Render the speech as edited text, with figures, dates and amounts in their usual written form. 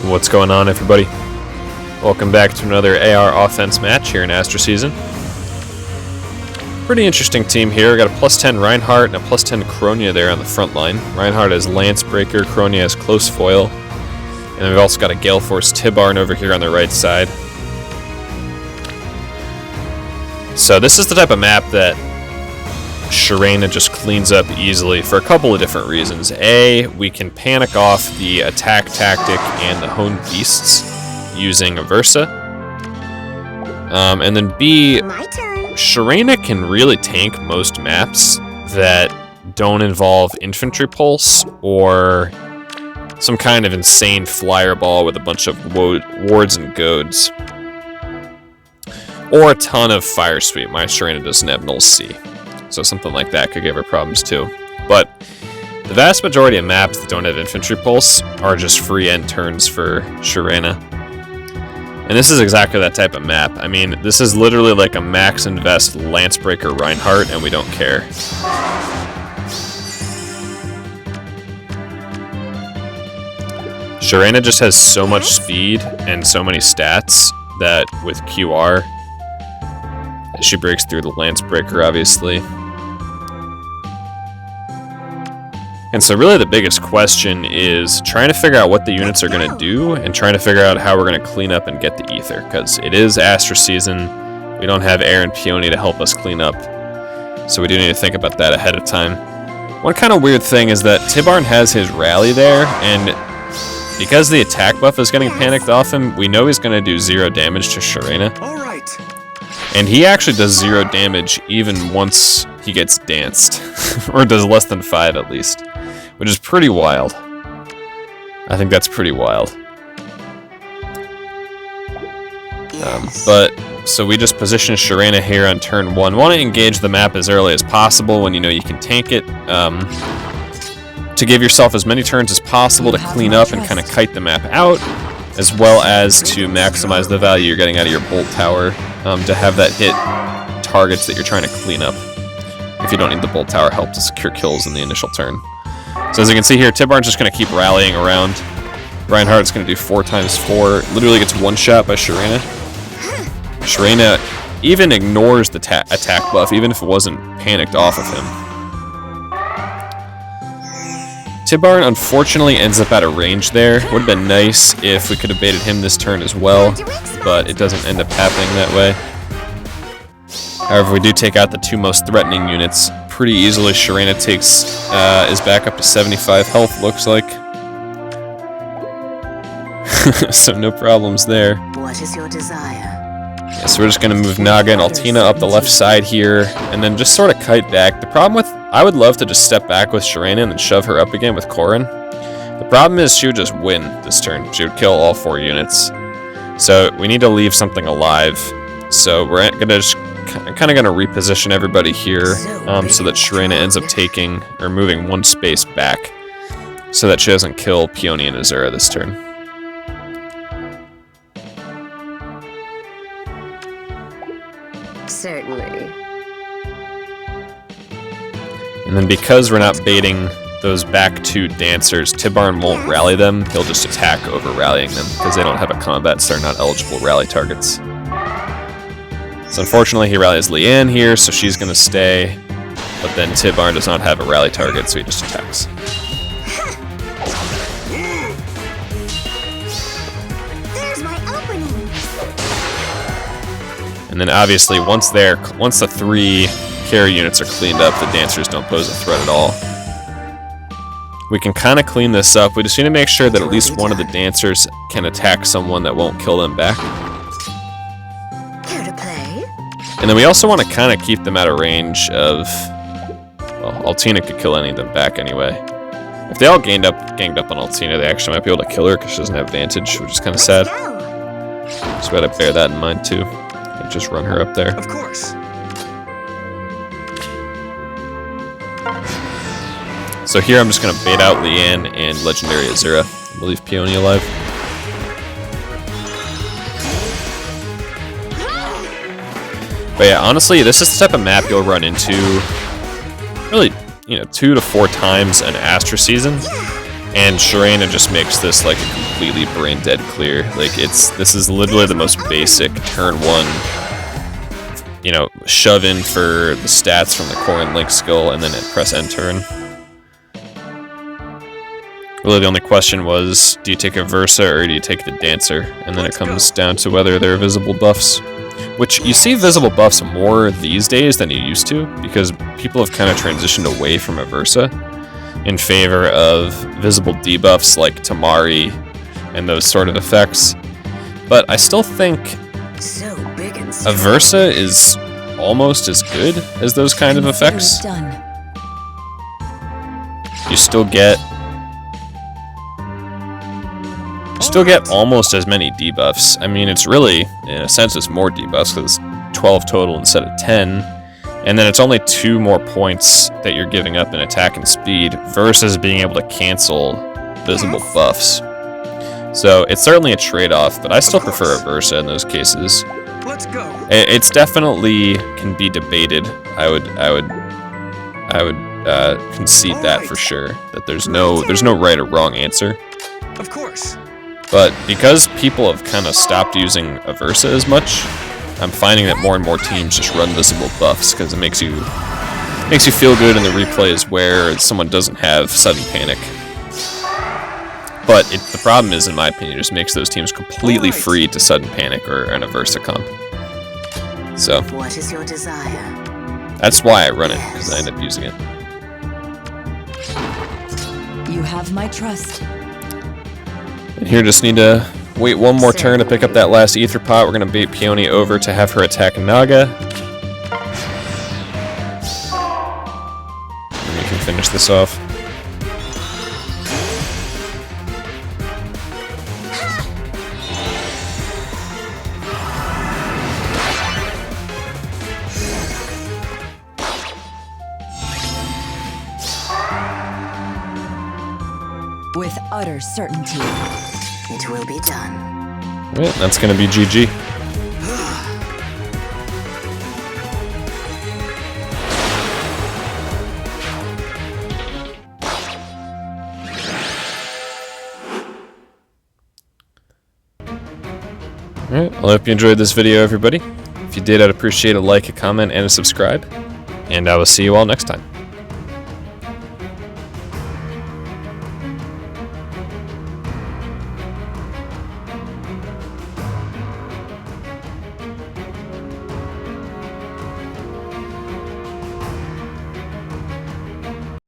What's going on, everybody? Welcome back to another AR offense match here in Astra season. Pretty interesting team here. We got a +10 Reinhardt and a +10 Kronia there on the front line. Reinhardt has Lancebreaker, Kronia has Close Foil, and then we've also got a Gale Force Tibarn over here on the right side. So this is the type of map that Sharena just cleans up easily for a couple of different reasons. A, we can panic off the attack tactic and the honed beasts using a Versa. And then B, Sharena can really tank most maps that don't involve infantry pulse or some kind of insane flyer ball with a bunch of wards and goads. Or a ton of fire sweep. My Sharena doesn't have null C. So something like that could give her problems too. But the vast majority of maps that don't have infantry pulse are just free end turns for Sharena. And this is exactly that type of map. I mean, this is literally like a max invest Lancebreaker Reinhardt, and we don't care. Sharena just has so much speed and so many stats that with QR, she breaks through the Lancebreaker, obviously. And so really the biggest question is trying to figure out what the units are going to do and trying to figure out how we're going to clean up and get the ether, because it is Astra season. We don't have Air and Peony to help us clean up, so we do need to think about that ahead of time. One kind of weird thing is that Tibarn has his rally there, and because the attack buff is getting panicked off him, we know he's going to do 0 damage to Sharena. And he actually does 0 damage even once he gets danced, or does less than 5 at least, which is pretty wild. I think that's pretty wild. But, so we just position Sharena here on turn 1. Want to engage the map as early as possible when you know you can tank it, to give yourself as many turns as possible to clean up and kind of kite the map out, as well as to maximize the value you're getting out of your bolt tower, to have that hit targets that you're trying to clean up, if you don't need the bolt tower help to secure kills in the initial turn. So as you can see here, Tibarn's just going to keep rallying around. Reinhardt's going to do 4 times 4, literally gets one shot by Sharena. Sharena even ignores the attack buff, even if it wasn't panicked off of him. Tibarn unfortunately ends up out of range there. Would have been nice if we could have baited him this turn as well, but it doesn't end up happening that way. However, we do take out the 2 most threatening units pretty easily. Sharena takes is back up to 75 health, looks like. So no problems there. What is your desire? Yeah, so we're just going to move Naga and Altina up the left side here, and then just sort of kite back. The problem with... I would love to just step back with Sharena and then shove her up again with Korin. The problem is she would just win this turn. She would kill all 4 units. So we need to leave something alive. So we're going to just... kind of going to reposition everybody here so that Sharena ends up taking or moving 1 space back so that she doesn't kill Peony and Azura this turn. Certainly. And then because we're not baiting those back 2 dancers, Tibarn won't rally them. He'll just attack over rallying them because they don't have a combat, so they're not eligible rally targets. So unfortunately he rallies Leanne here, so she's going to stay. But then Tibarn does not have a rally target, so he just attacks. There's my opening. And then obviously once the 3 carry units are cleaned up, the dancers don't pose a threat at all. We can kind of clean this up. We just need to make sure that at least one of the dancers can attack someone that won't kill them back. And then we also want to kind of keep them out of range of... Well, Altina could kill any of them back anyway. If they all ganged up on Altina, they actually might be able to kill her because she doesn't have advantage, which is kind of sad. So we gotta bear that in mind too. And just run her up there. Of course. So here I'm just going to bait out Leanne and Legendary Azura. We'll leave Peony alive. But yeah, honestly, this is the type of map you'll run into really, 2 to 4 times an Astra season. And Sharena just makes this like a completely brain dead clear. Like this is literally the most basic turn 1, you know, shove in for the stats from the core and link skill and then press end turn. Really the only question was, do you take a Versa or do you take the Dancer? And then it comes down to whether they're visible buffs. Which, you see visible buffs more these days than you used to, because people have kind of transitioned away from a Versa in favor of visible debuffs like Tamari and those sort of effects. But I still think So big and a Versa is almost as good as those kind of effects. You still get almost as many debuffs. I mean, it's really, in a sense, it's more debuffs because it's 12 total instead of 10. And then it's only 2 more points that you're giving up in attack and speed versus being able to cancel visible buffs. So it's certainly a trade-off, but I still prefer a Versa in those cases. Let's go. It's definitely can be debated. I would concede that for sure. That there's no right or wrong answer. Of course. But because people have kind of stopped using a Versa as much, I'm finding that more and more teams just run visible buffs because it makes you feel good in the replays where someone doesn't have sudden panic. But the problem is, in my opinion, it just makes those teams completely free to sudden panic or an a Versa comp. So What is your desire? that's why I run it, because I end up using it. You have my trust. And here just need to wait one more turn to pick up that last ether pot. We're going to bait Peony over to have her attack Naga. And we can finish this off. With utter certainty. It will be done. Alright, that's going to be GG. Alright, well, I hope you enjoyed this video, everybody. If you did, I'd appreciate a like, a comment, and a subscribe. And I will see you all next time.